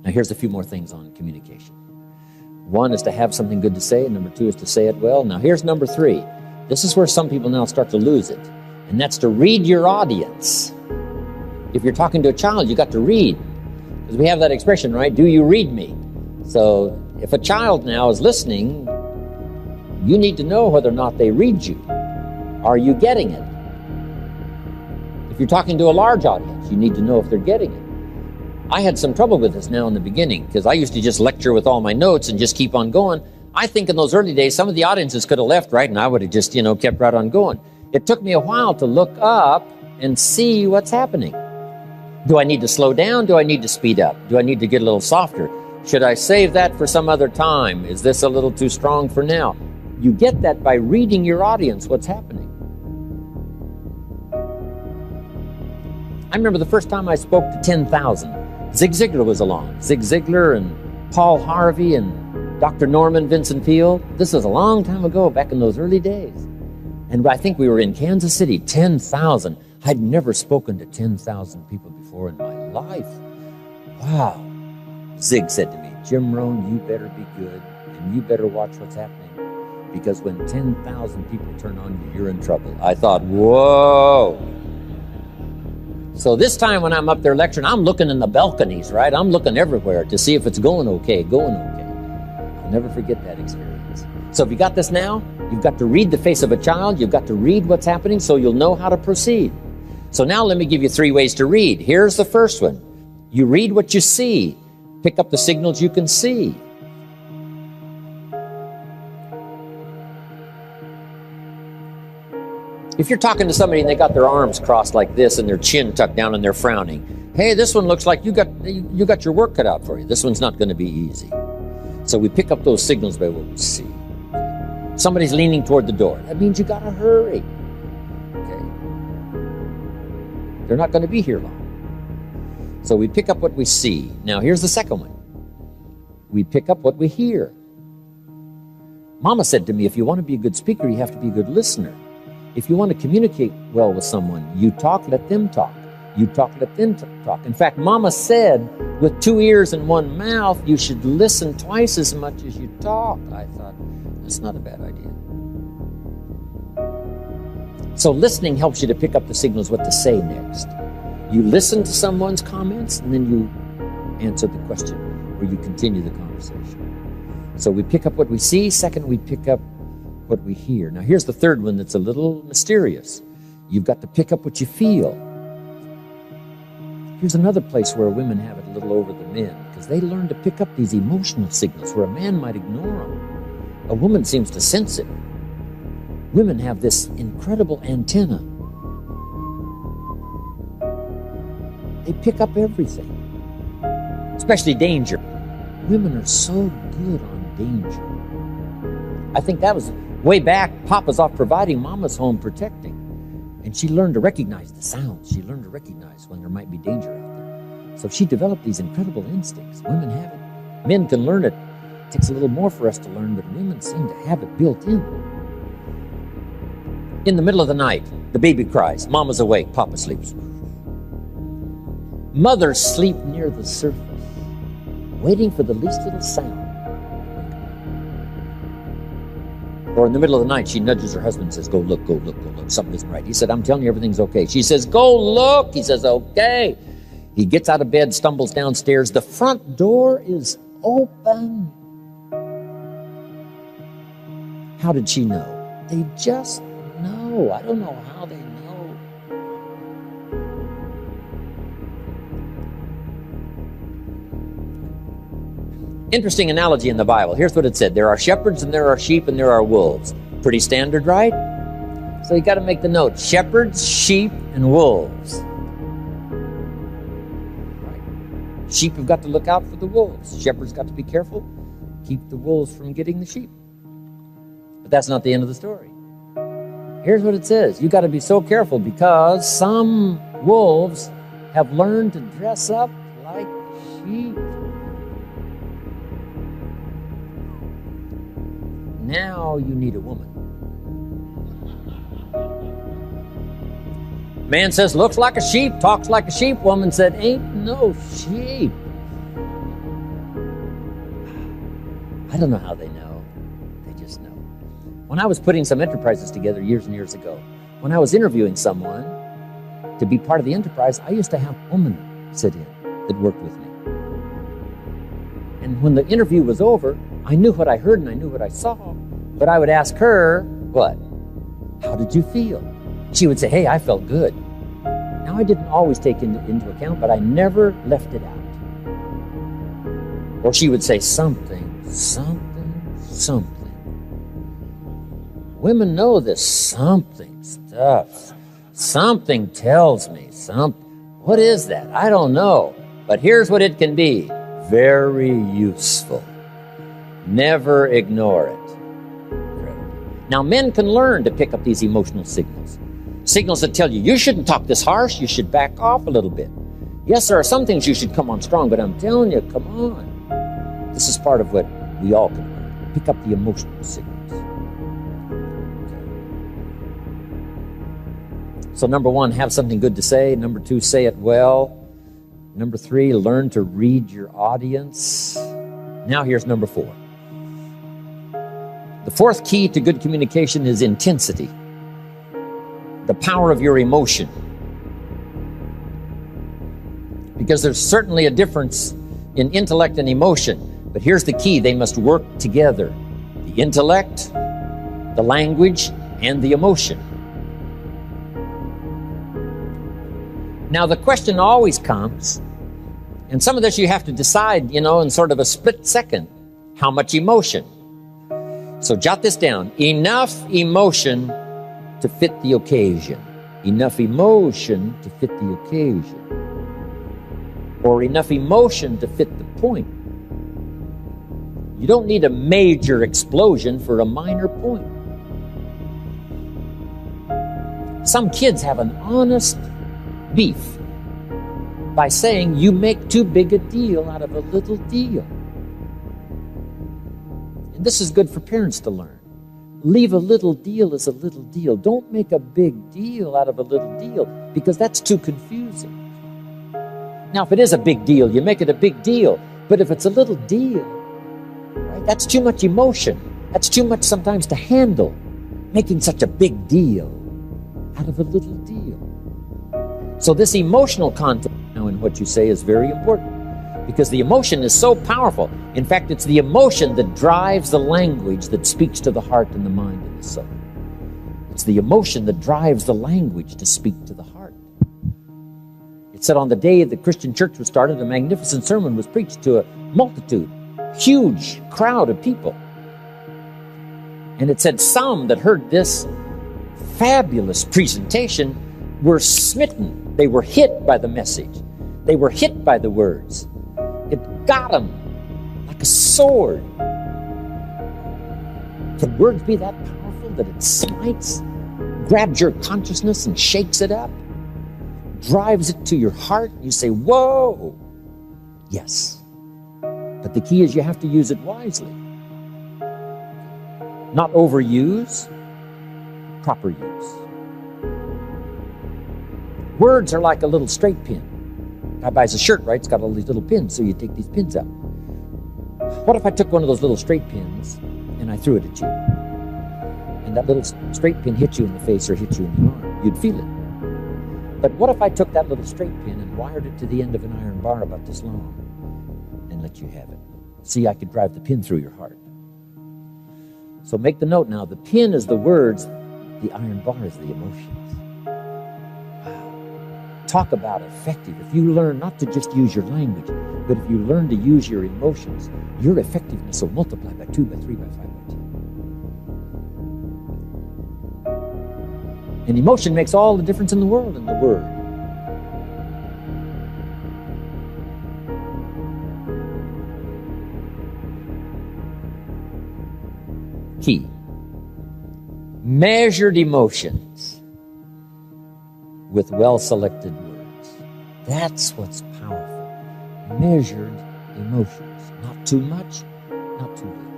Now, here's a few more things on communication. One is to have something good to say, and number two is to say it well. Now, here's number three. This is where some people now start to lose it, and that's to read your audience. If you're talking to a child, you got to read. Because we have that expression, right? Do you read me? So if a child now is listening, you need to know whether or not they read you. Are you getting it? If you're talking to a large audience, you need to know if they're getting it. I had some trouble with this now in the beginning because I used to just lecture with all my notes and just keep on going. I think in those early days, some of the audiences could have left, right? And I would have just, kept right on going. It took me a while to look up and see what's happening. Do I need to slow down? Do I need to speed up? Do I need to get a little softer? Should I save that for some other time? Is this a little too strong for now? You get that by reading your audience, what's happening. I remember the first time I spoke to 10,000. Zig Ziglar was along. Zig Ziglar and Paul Harvey and Dr. Norman Vincent Peale. This was a long time ago, back in those early days. And I think we were in Kansas City, 10,000. I'd never spoken to 10,000 people before in my life. Wow. Zig said to me, Jim Rohn, you better be good, and you better watch what's happening, because when 10,000 people turn on you, you're in trouble. I thought, whoa. So this time when I'm up there lecturing, I'm looking in the balconies, right? I'm looking everywhere to see if it's going okay. I'll never forget that experience. So if you got this now, you've got to read the face of a child. You've got to read what's happening so you'll know how to proceed. So now let me give you 3 ways to read. Here's the first one. You read what you see. Pick up the signals you can see. If you're talking to somebody and they got their arms crossed like this and their chin tucked down and they're frowning, hey, this one looks like you got your work cut out for you. This one's not going to be easy. So we pick up those signals by what we see. Somebody's leaning toward the door. That means you got to hurry. Okay. They're not going to be here long. So we pick up what we see. Now here's the second one. We pick up what we hear. Mama said to me, if you want to be a good speaker, you have to be a good listener. If you want to communicate well with someone, you talk, let them talk. You talk, let them talk. In fact, Mama said, with 2 ears and 1 mouth, you should listen twice as much as you talk. I thought, that's not a bad idea. So listening helps you to pick up the signals what to say next. You listen to someone's comments, and then you answer the question, or you continue the conversation. So we pick up what we see. Second, we pick up what we hear. Now here's the third one that's a little mysterious. You've got to pick up what you feel. Here's another place where women have it a little over the men, because they learn to pick up these emotional signals where a man might ignore them. A woman seems to sense it. Women have this incredible antenna. They pick up everything, especially danger. Women are so good on danger. I think that was way back. Papa's off providing, Mama's home protecting. And she learned to recognize the sounds. She learned to recognize when there might be danger out there. So she developed these incredible instincts. Women have it. Men can learn it. It takes a little more for us to learn, but women seem to have it built in. In the middle of the night, the baby cries. Mama's awake. Papa sleeps. Mothers sleep near the surface, waiting for the least little sound. Or in the middle of the night, she nudges her husband and says, go look, go look, go look. Something isn't right. He said, I'm telling you, everything's okay. She says, go look. He says, okay. He gets out of bed, stumbles downstairs. The front door is open. How did she know? They just know. I don't know how they know. Interesting analogy in the Bible. Here's what it said. There are shepherds and there are sheep and there are wolves. Pretty standard, right? So you got to make the note. Shepherds, sheep, and wolves. Right. Sheep have got to look out for the wolves. Shepherds got to be careful. Keep the wolves from getting the sheep. But that's not the end of the story. Here's what it says. You got to be so careful because some wolves have learned to dress up like sheep. Now you need a woman. Man says, looks like a sheep, talks like a sheep. Woman said, ain't no sheep. I don't know how they know. They just know. When I was putting some enterprises together years and years ago, when I was interviewing someone to be part of the enterprise, I used to have a woman sit in that worked with me. And when the interview was over, I knew what I heard and I knew what I saw, but I would ask her, what? How did you feel? She would say, hey, I felt good. Now, I didn't always take into account, but I never left it out. Or she would say something. Women know this something stuff. Something tells me something. What is that? I don't know. But here's what it can be. Very useful. Never ignore it. Now, men can learn to pick up these emotional signals. Signals that tell you, you shouldn't talk this harsh, you should back off a little bit. Yes, there are some things you should come on strong, but I'm telling you, come on. This is part of what we all can learn. Pick up the emotional signals. So number 1, have something good to say. Number 2, say it well. Number 3, learn to read your audience. Now here's number 4. The 4th key to good communication is intensity. The power of your emotion. Because there's certainly a difference in intellect and emotion, but here's the key: they must work together. The intellect, the language, and the emotion. Now the question always comes, and some of this you have to decide, in sort of a split second, how much emotion. So jot this down: enough emotion to fit the occasion. Enough emotion to fit the occasion. Or enough emotion to fit the point. You don't need a major explosion for a minor point. Some kids have an honest beef by saying you make too big a deal out of a little deal. And this is good for parents to learn. Leave a little deal as a little deal. Don't make a big deal out of a little deal, because that's too confusing. Now, if it is a big deal, you make it a big deal. But if it's a little deal, right, that's too much emotion. That's too much sometimes to handle, making such a big deal out of a little deal. So this emotional content now in what you say is very important, because the emotion is so powerful. In fact, it's the emotion that drives the language that speaks to the heart and the mind and the soul. It's the emotion that drives the language to speak to the heart. It said on the day the Christian church was started, a magnificent sermon was preached to a multitude, huge crowd of people. And it said some that heard this fabulous presentation were smitten. They were hit by the message. They were hit by the words. It got them like a sword. Can words be that powerful that it smites, grabs your consciousness and shakes it up, drives it to your heart? You say, whoa! Yes. But the key is you have to use it wisely. Not overuse, proper use. Words are like a little straight pin. Guy buys a shirt, right? It's got all these little pins, so you take these pins out. What if I took one of those little straight pins and I threw it at you? And that little straight pin hit you in the face or hit you in the arm. You'd feel it. But what if I took that little straight pin and wired it to the end of an iron bar about this long and let you have it? See, I could drive the pin through your heart. So make the note now. The pin is the words, the iron bar is the emotions. Talk about effective. If you learn not to just use your language, but if you learn to use your emotions, your effectiveness will multiply by 2, by 3, by 5, by 10. And emotion makes all the difference in the world in the word. Key. Measured emotions with well-selected words. That's what's powerful. Measured emotions. Not too much, not too little.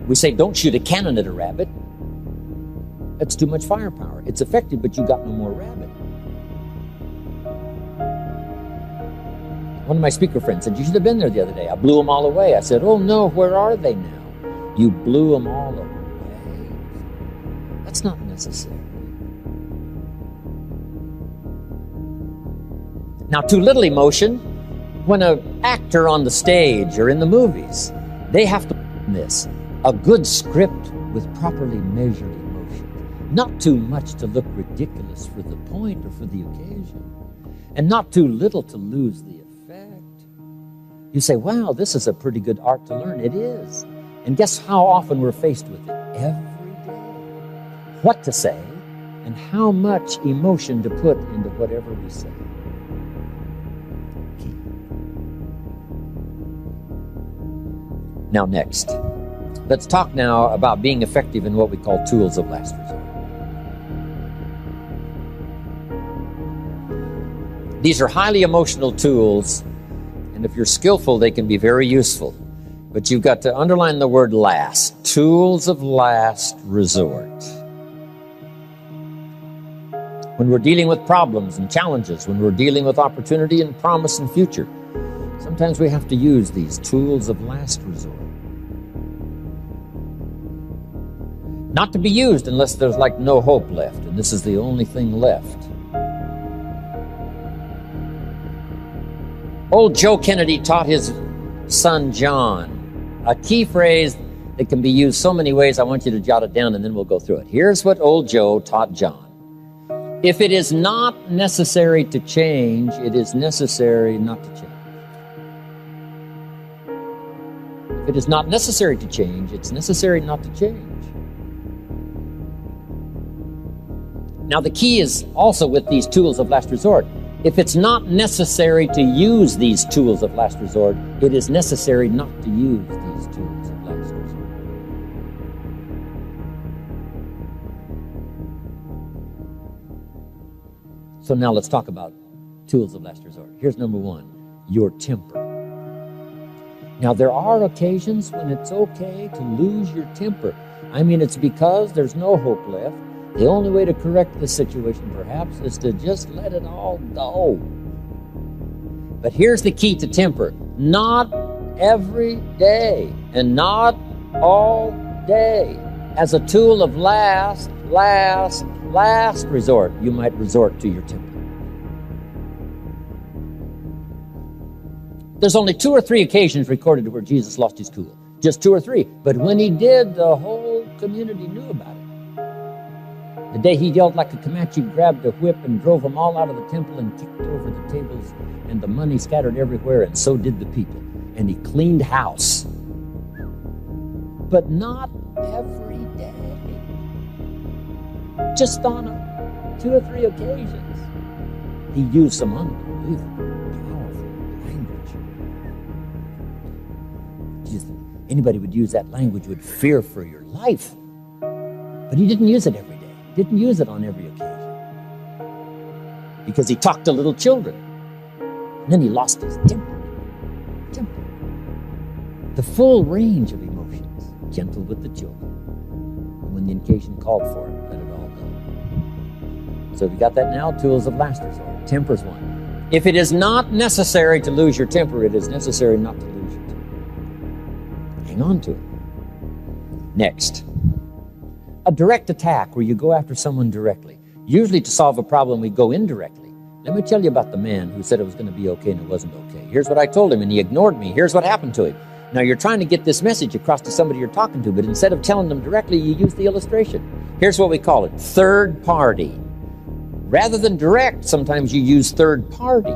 We say, don't shoot a cannon at a rabbit. That's too much firepower. It's effective, but you got no more rabbit. One of my speaker friends said, you should have been there the other day. I blew them all away. I said, oh no, where are they now? You blew them all away. That's not necessary. Now, too little emotion, when an actor on the stage or in the movies, they have to this, a good script with properly measured emotion. Not too much to look ridiculous for the point or for the occasion, and not too little to lose the effect. You say, wow, this is a pretty good art to learn. It is. And guess how often we're faced with it? Every day. What to say and how much emotion to put into whatever we say. Key. Now next, let's talk now about being effective in what we call tools of last resort. These are highly emotional tools, and if you're skillful, they can be very useful. But you've got to underline the word last. Tools of last resort. When we're dealing with problems and challenges, when we're dealing with opportunity and promise and future, sometimes we have to use these tools of last resort. Not to be used unless there's like no hope left, and this is the only thing left. Old Joe Kennedy taught his son John a key phrase that can be used so many ways. I want you to jot it down and then we'll go through it. Here's what old Joe taught John. If it is not necessary to change, it is necessary not to change. If it is not necessary to change, it's necessary not to change. Now the key is also with these tools of last resort. If it's not necessary to use these tools of last resort, it is necessary not to use these tools of last resort. So now let's talk about tools of last resort. Here's number one, your temper. Now there are occasions when it's okay to lose your temper. I mean, it's because there's no hope left. The only way to correct the situation, perhaps, is to just let it all go. But here's the key to temper. Not every day and not all day. As a tool of last resort, you might resort to your temper. There's only 2 or 3 occasions recorded where Jesus lost his cool. Just 2 or 3. But when he did, the whole community knew about it. The day he yelled like a Comanche, grabbed a whip and drove them all out of the temple and kicked over the tables, and the money scattered everywhere, and so did the people. And he cleaned house. But not every day. Just on 2 or 3 occasions. He used some unbelievable, powerful language. Just anybody would use that language with fear for your life. But he didn't use it every day. Didn't use it on every occasion. Because he talked to little children. And then he lost his temper. The full range of emotions. Gentle with the children. And when the occasion called for it, let it all go. So have you got that now? Tools of last resort. Temper's one. If it is not necessary to lose your temper, it is necessary not to lose your temper. Hang on to it. Next. A direct attack where you go after someone directly. Usually to solve a problem, we go indirectly. Let me tell you about the man who said it was going to be okay and it wasn't okay. Here's what I told him and he ignored me. Here's what happened to him. Now you're trying to get this message across to somebody you're talking to, but instead of telling them directly, you use the illustration. Here's what we call it, third party. Rather than direct, sometimes you use third party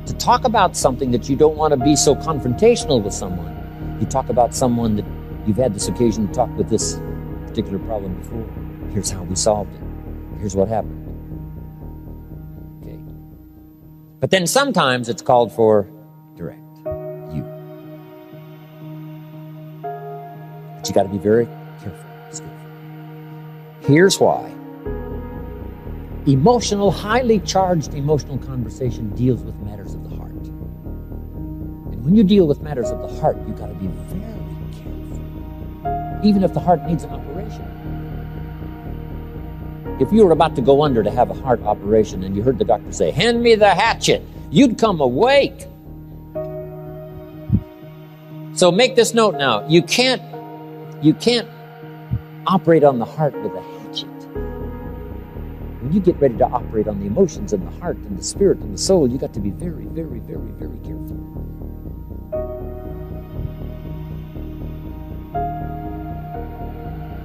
to talk about something that you don't want to be so confrontational with someone. You talk about someone that you've had this occasion to talk with this particular problem before. Here's how we solved it. Here's what happened. Okay. But then sometimes it's called for direct. You. But you got to be very careful. Skillful. Here's why. Highly charged emotional conversation deals with matters of the heart. And when you deal with matters of the heart, you got to be very careful. Even if the heart needs an operation. If you were about to go under to have a heart operation and you heard the doctor say, hand me the hatchet, you'd come awake. So make this note now. You can't operate on the heart with a hatchet. When you get ready to operate on the emotions and the heart and the spirit and the soul, you got to be very, very, very, very careful.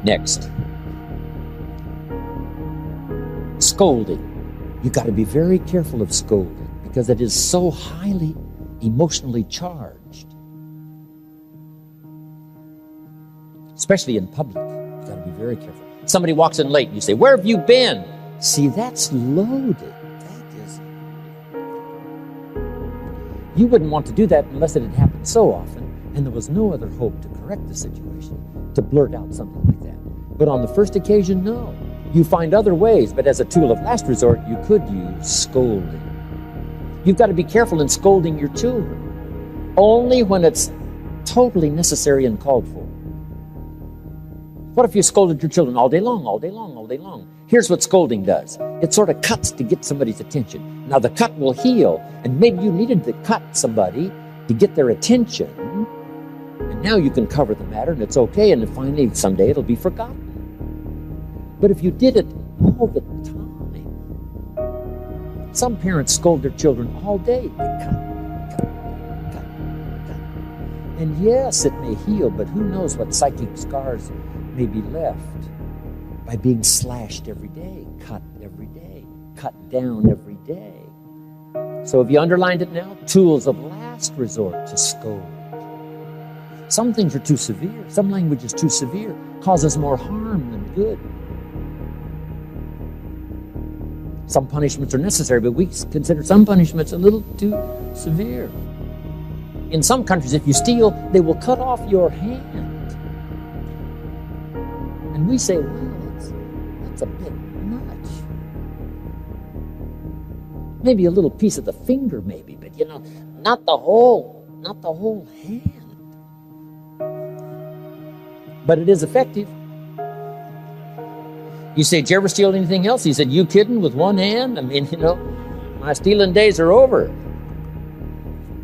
Next, scolding. You got to be very careful of scolding because it is so highly emotionally charged. Especially in public, you got to be very careful. Somebody walks in late and you say, "Where have you been?" See, that's loaded. That is. You wouldn't want to do that unless it had happened so often and there was no other hope to correct the situation, to blurt out something like that. But on the first occasion, no. You find other ways, but as a tool of last resort, you could use scolding. You've got to be careful in scolding your children, only when it's totally necessary and called for. What if you scolded your children all day long, all day long, all day long? Here's what scolding does. It sort of cuts to get somebody's attention. Now the cut will heal, and maybe you needed to cut somebody to get their attention, and now you can cover the matter, and it's okay, and then finally someday it'll be forgotten. But if you did it all the time, some parents scold their children all day. They cut. And yes, it may heal, but who knows what psychic scars may be left by being slashed every day, cut down every day. So have you underlined it now? Tools of last resort to scold. Some things are too severe. Some language is too severe, causes more harm than good. Some punishments are necessary, but we consider some punishments a little too severe. In some countries, if you steal, they will cut off your hand. And we say, well, that's a bit much. Maybe a little piece of the finger, maybe, but not the whole hand. But it is effective. You say, did you ever steal anything else? He said, you kidding, with one hand? I mean, my stealing days are over.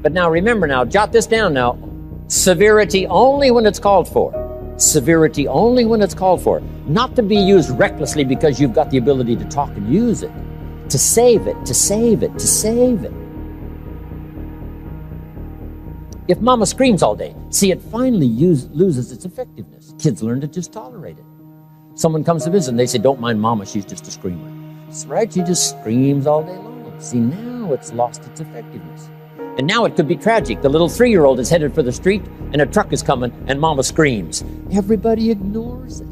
But now remember now, jot this down now. Severity only when it's called for. Severity only when it's called for. Not to be used recklessly because you've got the ability to talk and use it. To save it, to save it, to save it. If mama screams all day, see, it finally loses its effectiveness. Kids learn to just tolerate it. Someone comes to visit and they say, don't mind mama, she's just a screamer. That's right, she just screams all day long. See, now it's lost its effectiveness. And now it could be tragic. The little 3-year-old is headed for the street and a truck is coming and mama screams. Everybody ignores it.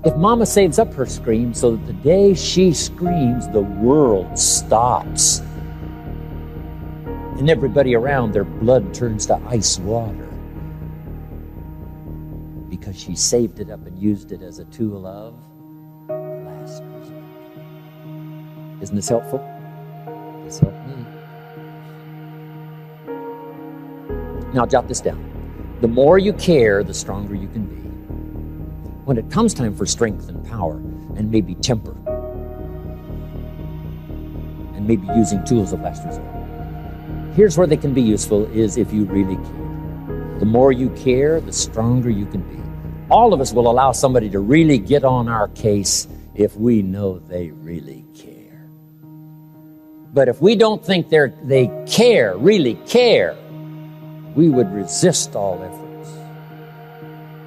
If mama saves up her scream so that the day she screams, the world stops. And everybody around, their blood turns to ice water. Because she saved it up and used it as a tool of last resort. Isn't this helpful? This helped me. Now jot this down. The more you care, the stronger you can be. When it comes time for strength and power, and maybe temper, and maybe using tools of last resort, here's where they can be useful is if you really care. The more you care, the stronger you can be. All of us will allow somebody to really get on our case if we know they really care. But if we don't think they care, really care, we would resist all efforts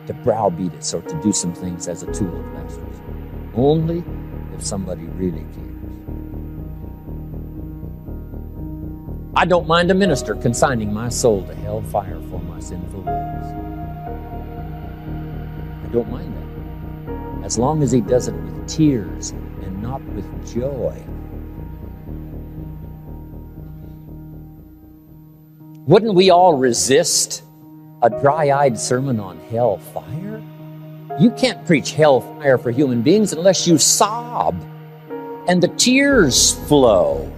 to browbeat us or to do some things as a tool of last resort. Only if somebody really cares. I don't mind a minister consigning my soul to hellfire for my sinful ways. I don't mind that. As long as he does it with tears and not with joy. Wouldn't we all resist a dry-eyed sermon on hellfire? You can't preach hellfire for human beings unless you sob and the tears flow.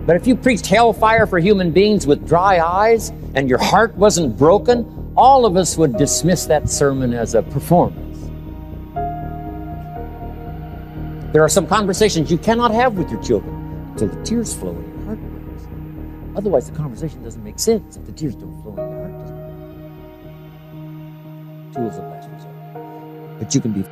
But if you preached hellfire for human beings with dry eyes and your heart wasn't broken, all of us would dismiss that sermon as a performance. There are some conversations you cannot have with your children. till the tears flow and your heart breaks. Otherwise, the conversation doesn't make sense if the tears don't flow and your heart doesn't break. Tools of last resort. But you can be